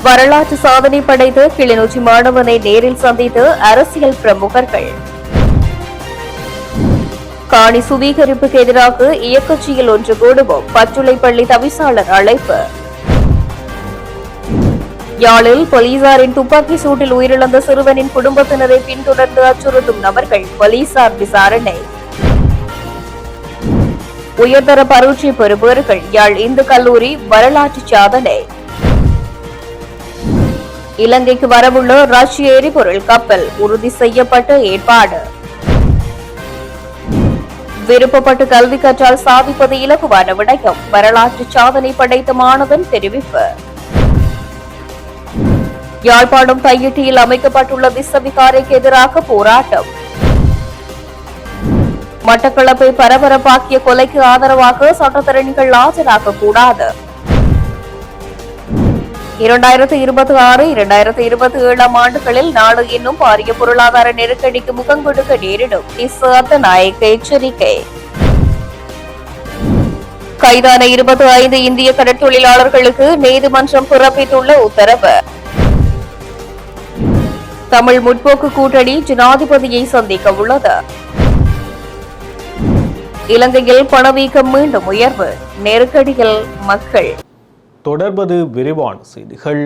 வரலாற்று சாதனை படைத்த கிளிநொச்சி மாணவனை நேரில் சந்தித்து அரசியல் பிரமுகர்கள். காணி சுவீகரிப்புக்கு எதிராக இயக்கச்சியில் ஒன்று கூடுவோம், பச்சுளைப்பள்ளி தவிசாளர் அழைப்பு. யாழில் போலீசாரின் துப்பாக்கி சூட்டில் உயிரிழந்த சிறுவனின் குடும்பத்தினரை பின்தொடர்ந்து அச்சுறுத்தும் நபர்கள், போலீசார் விசாரணை. உயர்தர பரீட்சை பெறுபவர்கள் யாழ் இந்து கல்லூரி வரலாற்று சாதனை. இலங்கைக்கு வரவுள்ள ரஷ்ய எரிபொருள் கப்பல் உறுதி செய்யப்பட்ட ஏற்பாடு. விருப்பப்பட்டு கல்வி கற்றால் சாதிப்பது இலகுவான விடயம், வரலாற்று சாதனை படைத்த மாணவன் தெரிவிப்பு. யாழ்ப்பாணம் தையிட்டியில் அமைக்கப்பட்டுள்ள திஸ்ஸவிகாரைக்கு எதிராக போராட்டம். மட்டக்களப்பை பரபரப்பாக்கிய கொலைக்கு ஆதரவாக சட்டத்தரணிகள் ஆஜராக கூடாது. 2026-2027 ஆண்டுகளில் நாடு இன்னும் பாரிய பொருளாதார நெருக்கடிக்கு முகம் கொடுக்க நேரிடும், திஸ்ஸ எச்சரிக்கை. கைதான 25 இந்திய கடற்தொழிலாளர்களுக்கு நீதிமன்றம் பிறப்பித்துள்ள உத்தரவு. தமிழ் முற்போக்கு கூட்டணி ஜனாதிபதியை சந்திக்க உள்ளது. இலங்கையில் பணவீக்கம் மீண்டும் உயர்வு, நெருக்கடியில் மக்கள். தொடர்பது விரிவான செய்திகள்.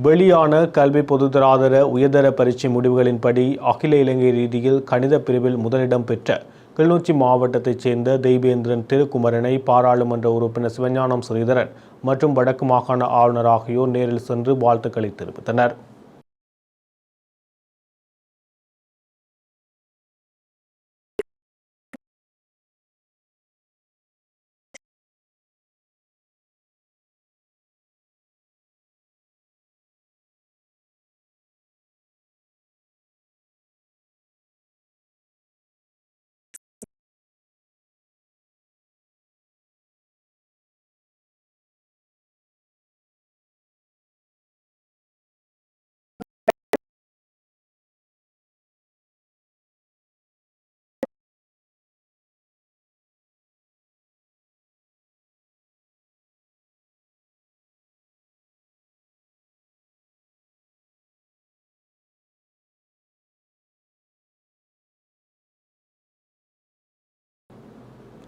வெளியான கல்வி பொதுத்தராதர உயர்தர பரீட்சை முடிவுகளின்படி அகில இலங்கை ரீதியில் கணித பிரிவில் முதலிடம் பெற்ற கிளிநொச்சி மாவட்டத்தைச் சேர்ந்த தெய்வேந்திரன் திருக்குமரனை பாராளுமன்ற உறுப்பினர் சிவஞானம் ஸ்ரீதரன் மற்றும் வடக்கு மாகாண ஆளுநர் ஆகியோர் நேரில் சென்று வாழ்த்துக்களை தெரிவித்தனர்.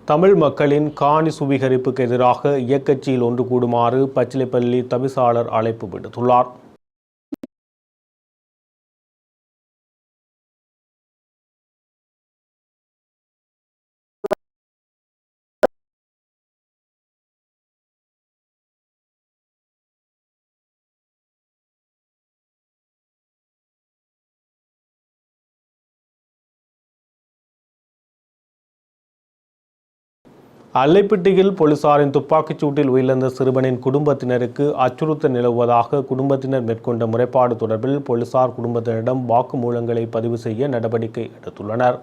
தமிழ் மக்களின் காணி சுவீகரிப்புக்கு எதிராக இயக்கச்சியில் ஒன்று கூடுமாறு பச்சிலைப்பள்ளி தவிசாளர் அழைப்பு விடுத்துள்ளார். அல்லைப்பிட்டியில் போலீசாரின் துப்பாக்கிச் சூட்டில் உயிரிழந்த சிறுவனின் குடும்பத்தினருக்கு அச்சுறுத்தல் நிலவுவதாக குடும்பத்தினர் மேற்கொண்ட முறைப்பாடு தொடர்பில் போலீசார் குடும்பத்தினரிடம் வாக்குமூலங்களை பதிவு செய்ய நடவடிக்கை எடுத்துள்ளனர்.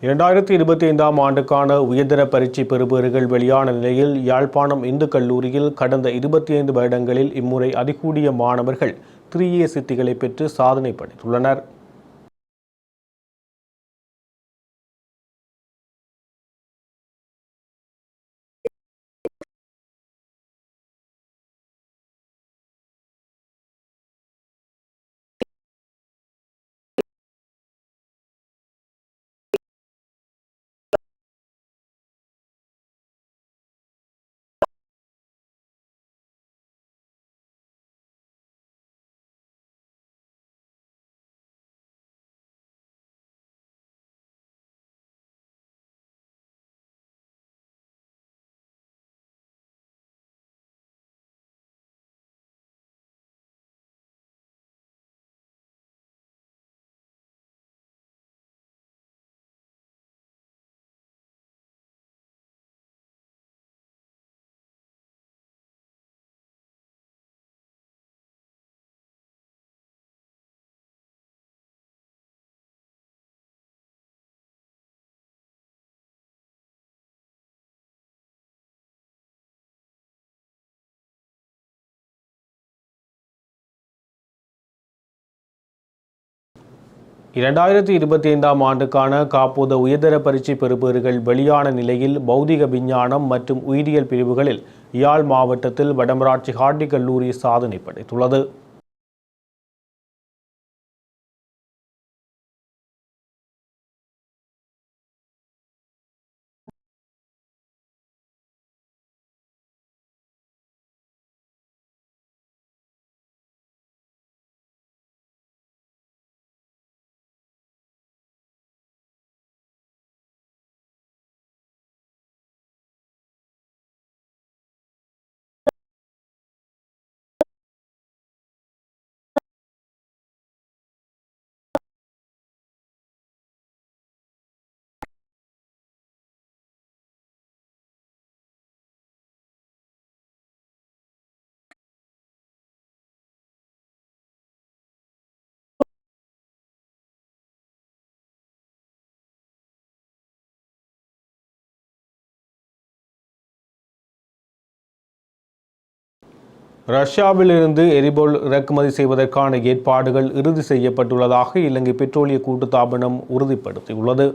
2025ஆம் ஆண்டுக்கான உயர்தர பரீட்சை பெறுபேறுகள் வெளியான நிலையில் யாழ்ப்பாணம் இந்து கல்லூரியில் கடந்த 25 வருடங்களில் இம்முறை அதிகூடிய மாணவர்கள் 3A சித்திகளை பெற்று சாதனை படைத்துள்ளனர். இரண்டாயிரத்தி 25ஆம் ஆண்டுக்கான காப்போத உயர்தர பரீட்சை பெறுபேறுகள் வெளியான நிலையில் பௌதிக விஞ்ஞானம் மற்றும் உயிரியல் பிரிவுகளில் யாழ் மாவட்டத்தில் வடமராட்சி ஹார்டி கல்லூரி சாதனை படைத்துள்ளது. ரஷ்யாவிலிருந்து எரிபொருள் இறக்குமதி செய்வதற்கான ஏற்பாடுகள் இறுதி செய்யப்பட்டுள்ளதாக இலங்கை பெட்ரோலிய கூட்டுத்தாபனம் உறுதிப்படுத்தியுள்ளது.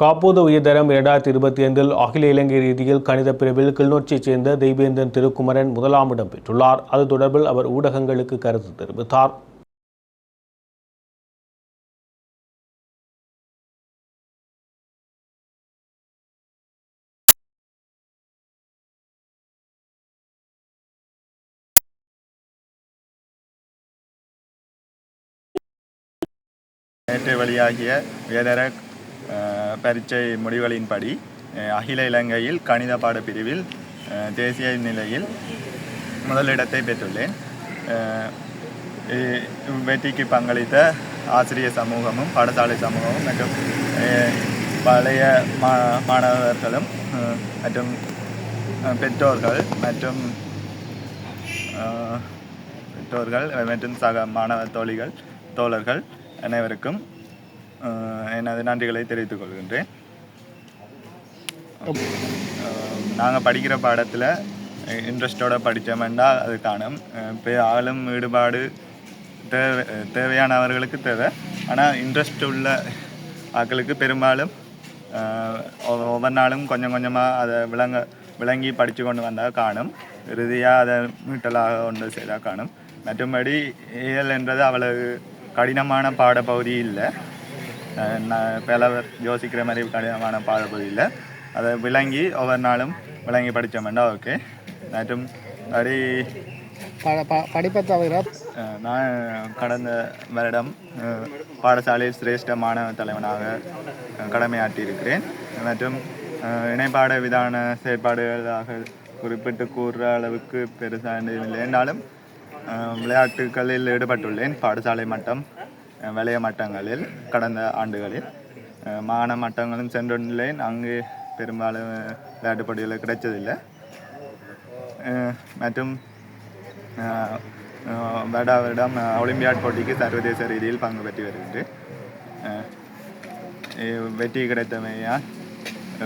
காப்போத உயர்தரம் 2025இல் அகில இலங்கை ரீதியில் கணித பிரிவில் கிளிநொச்சியைச் சேர்ந்த தெய்வேந்திரன் திருக்குமரன் முதலாம் இடம் பெற்றுள்ளார். அது தொடர்பில் அவர் ஊடகங்களுக்கு கருத்து தெரிவித்தார். நேற்று வெளியாகிய உயர்தர பரீட்சை முடிவுகளின்படி அகில இலங்கையில் கணித பாட பிரிவில் தேசிய நிலையில் முதலிடத்தை பெற்றுள்ளேன். வெற்றிக்கு பங்களித்த ஆசிரியர் சமூகமும் பாடசாலை சமூகமும் மற்றும் பழைய மாணவர்களும் மற்றும் பெற்றோர்கள் மற்றும் பெற்றோர்கள் மற்றும் சக மாணவ தோழர்கள் அனைவருக்கும் எனது நன்றிகளை தெரிவித்துக் கொள்கின்றேன். நாங்கள் படிக்கிற பாடத்தில் இன்ட்ரெஸ்டோடு படித்தோம்னா அது காணும். இப்போ ஆளும் ஈடுபாடு தேவையானவர்களுக்கு தேவை. ஆனால் இன்ட்ரெஸ்ட் உள்ள ஆட்களுக்கு பெரும்பாலும் ஒவ்வொரு நாளும் கொஞ்சம் கொஞ்சமாக அதை விளங்கி படித்து கொண்டு வந்தால் காணும். இறுதியாக அதை மீட்டலாக ஒன்று செய்தால் காணும். மற்றபடி ஏஎல் என்றது அவ்வளவு கடினமான பாடப்பகுதி இல்லை. பலவர் யோசிக்கிற மாதிரி கடினமான பாடப்பகுதி இல்லை. அதை விளங்கி ஒவ்வொரு நாளும் விளங்கி படித்தோம்னா ஓகே. மற்றும் அப்படி படிப்பை தவிர நான் கடந்த வருடம் பாடசாலையில் சிரேஷ்ட மாணவ தலைவனாக கடமையாற்றியிருக்கிறேன். மற்றும் இணைப்பாட விதான செயற்பாடுகளாக குறிப்பிட்டு கூறுற அளவுக்கு பெருசாக இல்லை என்றாலும் விளையாட்டுகளில் ஈடுபட்டுள்ளேன். பாடசாலை மட்டம், வலய மட்டங்களில் கடந்த ஆண்டுகளில் மாகாண மட்டங்களும் சென்றுள்ளேன். அங்கு பெரும்பாலும் விளையாட்டு போட்டிகள் கிடைச்சதில்லை. மற்றும் வருடம் ஒலிம்பியாட் போட்டிக்கு சர்வதேச ரீதியில் பங்கு பெற்று வருகின்றேன். வெற்றி கிடைத்தமையால்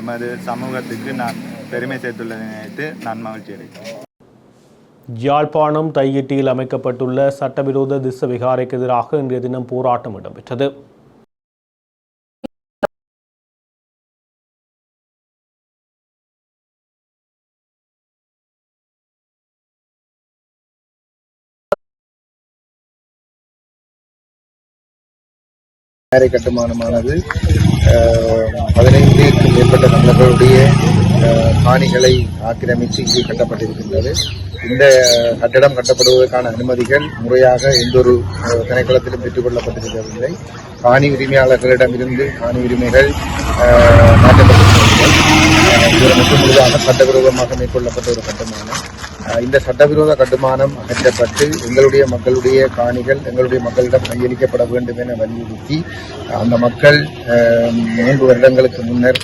எமது சமூகத்துக்கு நான் பெருமை சேர்த்துள்ளதை நினைத்து நான் மகிழ்ச்சி அடைகிறேன். யாழ்ப்பாணம் தையிட்டியில் அமைக்கப்பட்டுள்ள சட்டவிரோத திஸ்ஸ விகாரைக்கு எதிராக இன்றைய தினம் போராட்டம் இடம்பெற்றது. கட்டுமானமானது 15க்கும் மேற்பட்ட தமிழர்களுடைய காணிகளை ஆக்கிரமித்து இங்கே கட்டப்பட்டிருக்கின்றது. இந்த கட்டடம் கட்டப்படுவதற்கான அனுமதிகள் முறையாக எந்தொரு திணைக்களத்திலும் பெற்றுக்கொள்ளப்பட்டிருக்கவில்லை. காணி உரிமையாளர்களிடமிருந்து காணி உரிமைகள் மாற்றப்பட்டிருக்கிறது. முழுவதாக சட்டவிரோதமாக மேற்கொள்ளப்பட்ட ஒரு கட்டுமானம். இந்த சட்டவிரோத கட்டுமானம் அகற்றப்பட்டு எங்களுடைய மக்களுடைய காணிகள் எங்களுடைய மக்களிடம் கையளிக்கப்பட வேண்டும் என வலியுறுத்தி அந்த மக்கள் 3 வருடங்களுக்கு முன்னர்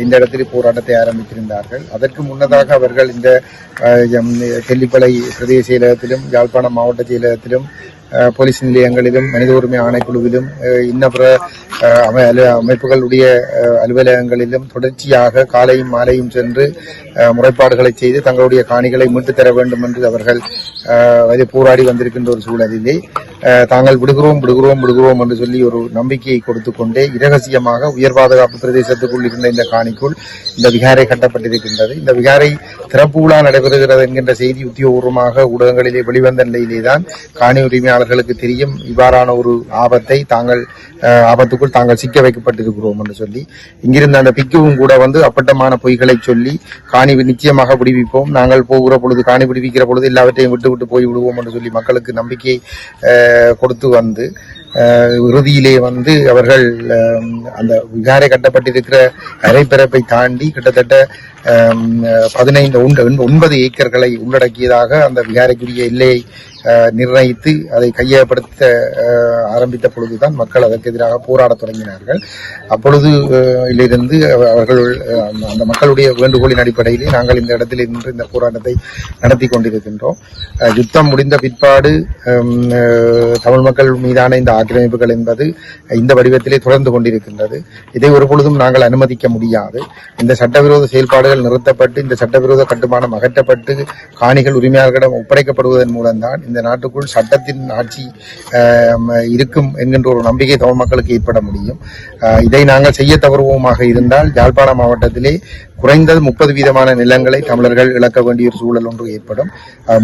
இந்த இடத்தில் போராட்டத்தை ஆரம்பித்திருந்தார்கள். அதற்கு முன்னதாக அவர்கள் இந்த தெல்லிப்பளை பிரதேச செயலகத்திலும் யாழ்ப்பாணம் மாவட்ட செயலகத்திலும் போலீஸ் நிலையங்களிலும் மனித உரிமை ஆணைக்குழுவிலும் இன்னபிற அமைப்புகளுடைய அலுவலகங்களிலும் தொடர்ச்சியாக காலையும் மாலையும் சென்று முறைப்பாடுகளை செய்து தங்களுடைய காணிகளை மீட்டுத் தர வேண்டும் என்று அவர்கள் போராடி வந்திருக்கின்ற ஒரு சூழலிலே தாங்கள் விடுகிறோம் என்று சொல்லி ஒரு நம்பிக்கையை கொடுத்து கொண்டே இரகசியமாக உயர் பாதுகாப்பு பிரதேசத்துக்குள் இருந்த இந்த காணிக்குள் இந்த விகாரை கட்டப்பட்டிருக்கின்றது. இந்த விகாரை திறப்பு விழா நடைபெறுகிறது என்கின்ற செய்தி உத்தியோகபூர்வமாக ஊடகங்களிலே வெளிவந்த நிலையிலேதான் காணி உரிமையாளர்களுக்கு தெரியும் இவ்வாறான ஒரு ஆபத்துக்குள் தாங்கள் சிக்க வைக்கப்பட்டிருக்கிறோம் என்று சொல்லி இங்கிருந்த அந்த பிக்குவும் கூட அப்பட்டமான பொய்களை சொல்லி காணி நிச்சயமாக விடுவிப்போம், நாங்கள் போகிற பொழுது காணி விடுவிக்கிற பொழுது எல்லாவற்றையும் விட்டு போய் விடுவோம் என்று சொல்லி மக்களுக்கு நம்பிக்கை கொடுத்து வந்து இறுதியிலே அவர்கள் அந்த விகாரை கட்டப்பட்டிருக்கிற அரைப்பரப்பை தாண்டி கிட்டத்தட்ட 9 ஏக்கர்களை உள்ளடக்கியதாக அந்த விகாரைக்குரிய எல்லையை நிர்ணயித்து அதை கையகப்படுத்த ஆரம்பித்த பொழுதுதான் மக்கள் அதற்கு எதிராக போராடத் தொடங்கினார்கள். அப்பொழுது இருந்து அவர்கள் அந்த மக்களுடைய வேண்டுகோளின் அடிப்படையிலே நாங்கள் இந்த இடத்தில் நின்று இந்த போராட்டத்தை நடத்தி கொண்டிருக்கின்றோம். யுத்தம் முடிந்த பிற்பாடு தமிழ் மக்கள் மீதான இந்த ஆக்கிரமிப்புகள் என்பது இந்த வடிவத்திலே தொடர்ந்து கொண்டிருக்கின்றது. இதை ஒரு பொழுதும் நாங்கள் அனுமதிக்க முடியாது. இந்த சட்டவிரோத செயல்பாடுகள் நிறுத்தப்பட்டு இந்த சட்டவிரோத கட்டுமானம் அகற்றப்பட்டு காணிகள் உரிமையாளர்களிடம் ஒப்படைக்கப்படுவதன் மூலம்தான் இந்த நாட்டுக்குள் சட்டத்தின் ஆட்சி இருக்கும் என்கின்ற ஒரு நம்பிக்கை தமிழ் மக்களுக்கு ஏற்பட முடியும். இதை நாங்கள் செய்ய தவறுவோமாக இருந்தால் யாழ்ப்பாண மாவட்டத்திலே குறைந்தது 30% நிலங்களை தமிழர்கள் இழக்க வேண்டிய ஒரு சூழல் ஒன்று ஏற்படும்.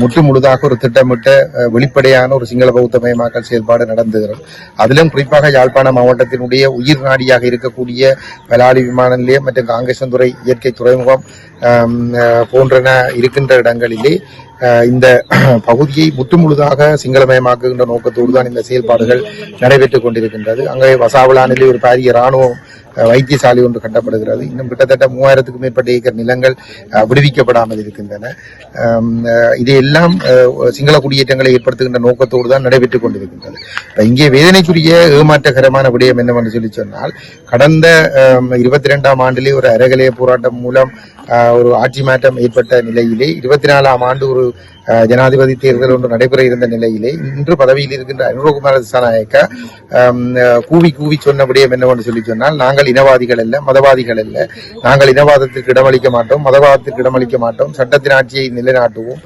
முற்று முழுதாக ஒரு திட்டமிட்ட வெளிப்படையான ஒரு சிங்கள பௌத்த மயமாக்கல் செயல்பாடு நடந்துகிறது. அதிலும் குறிப்பாக யாழ்ப்பாண மாவட்டத்தினுடைய உயிர் நாடியாக இருக்கக்கூடிய பலாலி விமான நிலையம் மற்றும் காங்கேசன்துறை இயற்கை துறைமுகம் போன்றன இருக்கின்ற இடங்களிலே இந்த பகுதியை முற்றுமுழுதாக சிங்களமயமாக்குகின்ற நோக்கத்தோடு தான் இந்த செயல்பாடுகள் நடைபெற்றுக் கொண்டிருக்கின்றது. அங்கே வசாவளானிலே ஒரு பாரிய இராணுவம் வைத்தியசாலை ஒன்று கட்டப்படுகிறது. இன்னும் கிட்டத்தட்ட 3000க்கும் மேற்பட்ட ஏக்கர் நிலங்கள் விடுவிக்கப்படாமல் இருக்கின்றன. இதையெல்லாம் சிங்கள குடியேற்றங்களை ஏற்படுத்துகின்ற நோக்கத்தோடு தான் நடைபெற்றுக் கொண்டிருக்கின்றது. இங்கே வேதனைக்குரிய ஏமாற்றகரமான விடயம் என்னவென்று சொல்லி சொன்னால், கடந்த 22ஆம் ஆண்டிலே ஒரு அறகலைய போராட்டம் மூலம் ஒரு ஆட்சி மாற்றம் ஏற்பட்ட நிலையிலே 24ஆம் ஆண்டு ஒரு ஜனாதிபதி தேர்தல் ஒன்று நடைபெற இருந்த நிலையிலே இன்று பதவியில் இருக்கின்ற அனுரகுமார திசாநாயக்கா கூவி கூவி சொன்ன விடயம் என்னவென்று சொல்லி சொன்னால், நாங்கள் இனவாதிகள் அல்ல, மதவாதிகள் அல்ல, நாங்கள் இனவாதத்திற்கு இடமளிக்க மாட்டோம், மதவாதத்திற்கு இடமளிக்க மாட்டோம், சட்டத்தின் ஆட்சியை நிலைநாட்டுவோம்.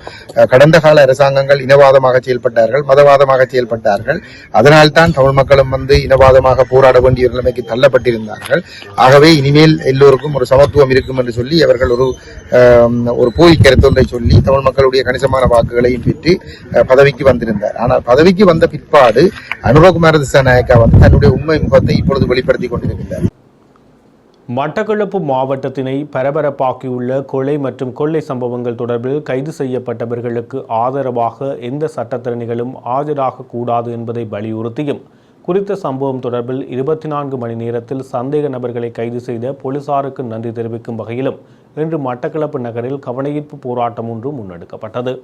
கடந்த கால அரசாங்கங்கள் இனவாதமாக செயல்பட்டார்கள், மதவாதமாக செயல்பட்டார்கள். அதனால்தான் தமிழ் மக்களும் இனவாதமாக போராட வேண்டிய நிலைமைக்கு தள்ளப்பட்டிருந்தார்கள். ஆகவே இனிமேல் எல்லோருக்கும் ஒரு சமத்துவம் இருக்கும் என்று சொல்லி அவர்கள் ஒரு போய் கருத்தொன்றை சொல்லி தமிழ் மக்களுடைய கணிசமான வாக்குகளையும் பெற்று பதவிக்கு வந்திருந்தார். ஆனால் பதவிக்கு வந்த பிற்பாடு அனுரகுமார திசாநாயக்கா தன்னுடைய உண்மை முகத்தை இப்பொழுது வெளிப்படுத்திக் கொண்டிருக்கிறார். மட்டக்களப்பு மாவட்டத்தினை பரபரப்பாக்கியுள்ள கொலை மற்றும் கொள்ளை சம்பவங்கள் தொடர்பில் கைது செய்யப்பட்டவர்களுக்கு ஆதரவாக எந்த சட்டத்திறனிகளும் ஆஜராக கூடாது என்பதை வலியுறுத்தியும், குறித்த சம்பவம் தொடர்பில் 24 மணி நேரத்தில் சந்தேக நபர்களை கைது செய்த போலீசாருக்கு நன்றி தெரிவிக்கும் வகையிலும் இன்று மட்டக்களப்பு நகரில் கவனஈர்ப்பு போராட்டம் ஒன்று முன்னெடுக்கப்பட்டது.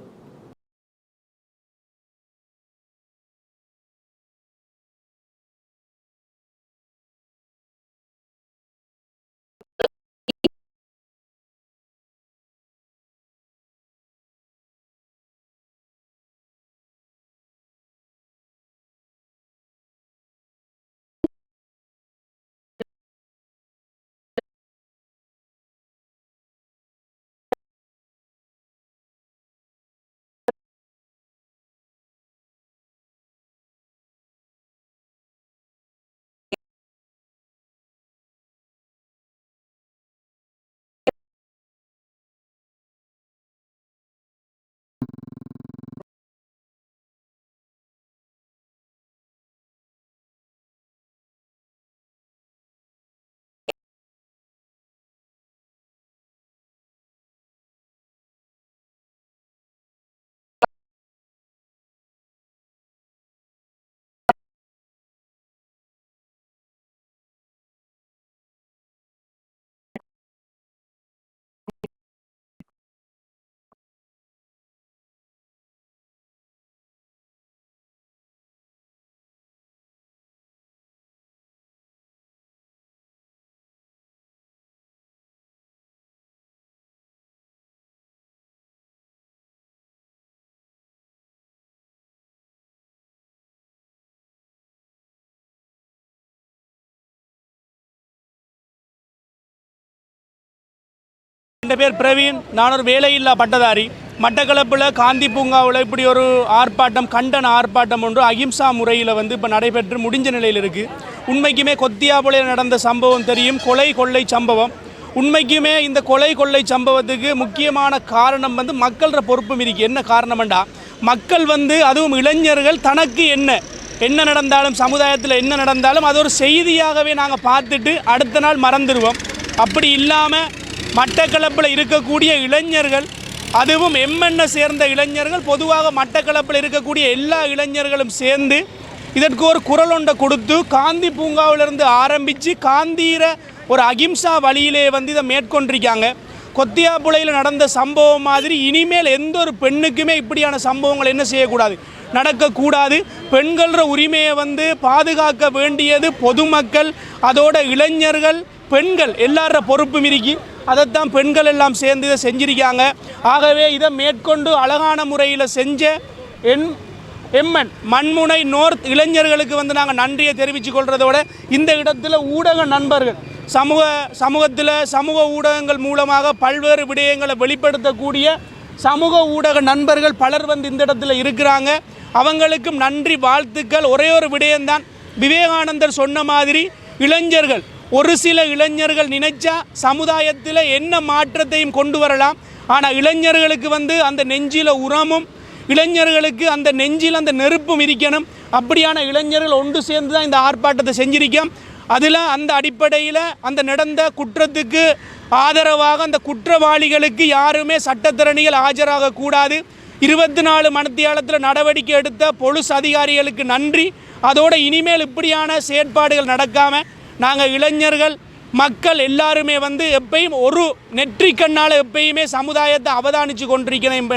என் பேர் பிரவீன். நான் ஒரு வேலையில்லா பட்டதாரி. மட்டக்களப்பில் காந்தி பூங்காவில் இப்படி ஒரு ஆர்ப்பாட்டம், கண்டன ஆர்ப்பாட்டம் ஒன்று அகிம்சா முறையில் இப்போ நடைபெற்று முடிஞ்ச நிலையில் இருக்குது. உண்மைக்குமே கொத்தியாபுலையில் நடந்த சம்பவம் தெரியும், கொலை கொள்ளை சம்பவம். உண்மைக்குமே இந்த கொலை கொள்ளை சம்பவத்துக்கு முக்கியமான காரணம் மக்களோட பொறுப்பும் இருக்குது. என்ன காரணம்டா, மக்கள் அதுவும் இளைஞர்கள் தனக்கு என்ன நடந்தாலும், சமுதாயத்தில் என்ன நடந்தாலும் அது ஒரு செய்தியாகவே நாங்கள் பார்த்துட்டு அடுத்த நாள் மறந்துடுவோம். அப்படி இல்லாமல் மட்டக்களப்பில் இருக்கக்கூடிய இளைஞர்கள், அதுவும் எம்என்னை சேர்ந்த இளைஞர்கள், பொதுவாக மட்டக்களப்பில் இருக்கக்கூடிய எல்லா இளைஞர்களும் சேர்ந்து இதற்கு ஒரு குரல் ஒன்றை கொடுத்து காந்தி பூங்காவிலிருந்து ஆரம்பித்து காந்தீர ஒரு அகிம்சா வழியிலே இதை மேற்கொண்டிருக்காங்க. கொத்தியாப்புலையில் நடந்த சம்பவம் மாதிரி இனிமேல் எந்த ஒரு பெண்ணுக்குமே இப்படியான சம்பவங்கள் என்ன செய்யக்கூடாது, நடக்கக்கூடாது. பெண்கள உரிமையை பாதுகாக்க வேண்டியது பொதுமக்கள், அதோட இளைஞர்கள், பெண்கள் எல்லார பொறுப்பும் இருக்கி. அதைத்தான் பெண்கள் எல்லாம் சேர்ந்து இதை செஞ்சிருக்காங்க. ஆகவே இதை மேற்கொண்டு அழகான முறையில் செஞ்ச எம்என் மண்முனை நோர்த் இளைஞர்களுக்கு நாங்கள் நன்றியை தெரிவித்துக் கொள்வதோட, இந்த இடத்துல ஊடக நண்பர்கள், சமூகத்தில் சமூக ஊடகங்கள் மூலமாக பல்வேறு விடயங்களை வெளிப்படுத்தக்கூடிய சமூக ஊடக நண்பர்கள் பலர் இந்த இடத்துல இருக்கிறாங்க. அவங்களுக்கும் நன்றி, வாழ்த்துக்கள். ஒரே ஒரு விடயம்தான், விவேகானந்தர் சொன்ன மாதிரி இளைஞர்கள், ஒரு சில இளைஞர்கள் நினைச்சா சமுதாயத்தில் என்ன மாற்றத்தையும் கொண்டு வரலாம். ஆனால் இளைஞர்களுக்கு அந்த நெஞ்சில உரமும், இளைஞர்களுக்கு அந்த நெஞ்சில் அந்த நெருப்பும் இருக்கணும். அப்படியான இளைஞர்கள் ஒன்று சேர்ந்து தான் இந்த ஆர்ப்பாட்டத்தை செஞ்சிருக்கோம். அதில் அந்த அடிப்படையில் அந்த நடந்த குற்றத்துக்கு ஆதரவாக அந்த குற்றவாளிகளுக்கு யாருமே சட்டத்திறனிகள் ஆஜராகக்கூடாது. 24 மணித்தியாலத்தில் நடவடிக்கை எடுத்த போலீஸ் அதிகாரிகளுக்கு நன்றி. அதோடு இனிமேல் இப்படியான செயற்பாடுகள் நடக்காமல் நாங்கள் இளைஞர்கள், மக்கள் எல்லாருமே எப்பயும் ஒரு நெற்றிக்கண்ணால் எப்பயுமே சமுதாயத்தை அவதானித்து கொண்டிருக்கிறோம்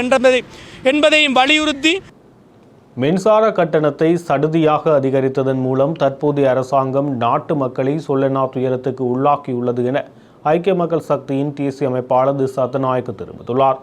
என்பதையும் வலியுறுத்தி, மின்சார கட்டணத்தை சடுதியாக அதிகரித்ததன் மூலம் தற்போதைய அரசாங்கம் நாட்டு மக்களை சொல்லனா துயரத்துக்கு உள்ளாக்கியுள்ளது என ஐக்கிய மக்கள் சக்தியின் தேசிய அமைப்பாளர் சத்தநாயக்க தெரிவித்துள்ளார்.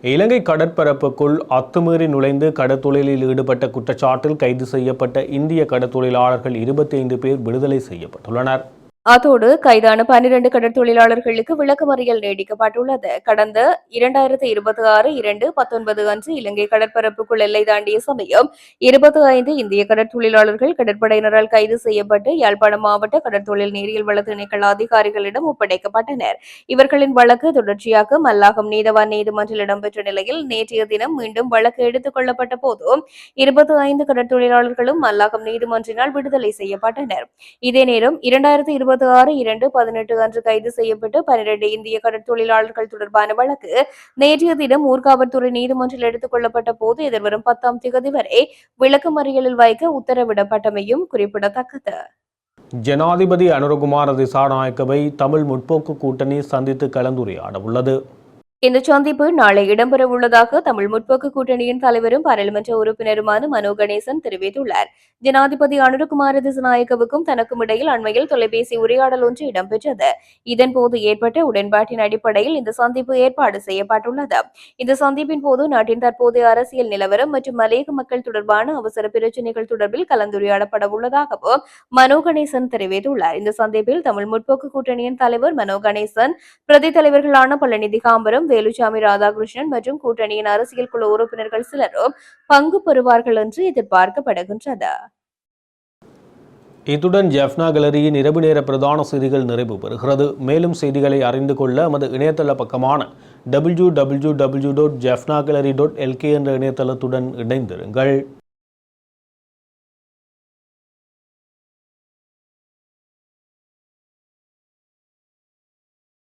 இலங்கை கடற்பரப்புக்குள் அத்துமீறி நுழைந்து கடற்தொழிலில் ஈடுபட்ட குற்றச்சாட்டில் கைது செய்யப்பட்ட இந்திய கடற்தொழிலாளர்கள் 25 பேர் விடுதலை செய்யப்பட்டுள்ளனர். அதோடு கைதான 12 கடற்தொழிலாளர்களுக்கு விளக்கமறியல் நீடிக்கப்பட்டுள்ளது. கடந்த 2026/2/19 அன்று இலங்கை கடற்பரப்புக்குள் எல்லை தாண்டிய சமயம் 25 இந்திய கடற்தொழிலாளர்கள் கடற்படையினரால் கைது செய்யப்பட்டு யாழ்ப்பாணம் மாவட்ட கடற்தொழில் நீரியல் வள திணைக்கள அதிகாரிகளிடம் ஒப்படைக்கப்பட்டனர். இவர்களின் வழக்கு தொடர்ச்சியாக மல்லாகம் நீதவான் நீதிமன்றில் இடம்பெற்ற நிலையில் நேற்றைய தினம் மீண்டும் வழக்கு எடுத்துக் கொள்ளப்பட்ட போதும் 25 கடற்தொழிலாளர்களும் மல்லாகம் நீதிமன்றினால் விடுதலை செய்யப்பட்டனர். இதே நேரம் 2026/2/18 அன்று கைது செய்யப்பட்ட 12 இந்திய கடற்தொழிலாளர்கள் தொடர்பான வழக்கு நேற்றைய தினம் ஊர்காவல்துறை நீதிமன்றில் எடுத்துக் கொள்ளப்பட்ட போது எதிர்வரும் 10ஆம் தேதி வரை விளக்கமறியலில் வைக்க உத்தரவிடப்பட்டமையும் குறிப்பிடத்தக்கது. ஜனாதிபதி அனுரகுமார திசாநாயக்கவை தமிழ் முற்போக்கு கூட்டணி சந்தித்து கலந்துரையாட உள்ளது. இந்த சந்திப்பு நாளை இடம்பெற உள்ளதாக தமிழ் முற்போக்கு கூட்டணியின் தலைவரும் பாராளுமன்ற உறுப்பினருமான மனோ கணேசன் தெரிவித்துள்ளார். ஜனாதிபதி அனுரகுமார திசாநாயக்கவுக்கும் தனக்கும் இடையில் அண்மையில் தொலைபேசி உரையாடல் ஒன்று இடம்பெற்றது. இதன்போது ஏற்பட்ட உடன்பாட்டின் அடிப்படையில் இந்த சந்திப்பு ஏற்பாடு செய்யப்பட்டுள்ளது. இந்த சந்திப்பின் போது நாட்டின் தற்போதைய அரசியல் நிலவரம் மற்றும் மலையக மக்கள் தொடர்பான அவசர பிரச்சினைகள் தொடர்பில் கலந்துரையாடப்பட உள்ளதாகவும் மனோ கணேசன் தெரிவித்துள்ளார். இந்த சந்திப்பில் தமிழ் முற்போக்கு கூட்டணியின் தலைவர் மனோ கணேசன், பிரதி தலைவர்களான பழனி திகாம்பரம், வேலுச்சாமி ராதாகிருஷ்ணன் மற்றும் கூட்டணியின் அரசியல் குழு உறுப்பினர்கள் சிலரும் பங்கு பெறுவார்கள் என்று எதிர்பார்க்கப்படுகின்றது. இத்துடன் ஜெஃப்னா கேலரியின் இரவு நேர பிரதான செய்திகள் நிறைவு பெறுகிறது. மேலும் செய்திகளை அறிந்து கொள்ள நமது இணையதள பக்கமான www.jeffnagallery.lk என்ற இணையதளத்துடன் இணைந்திருங்கள்.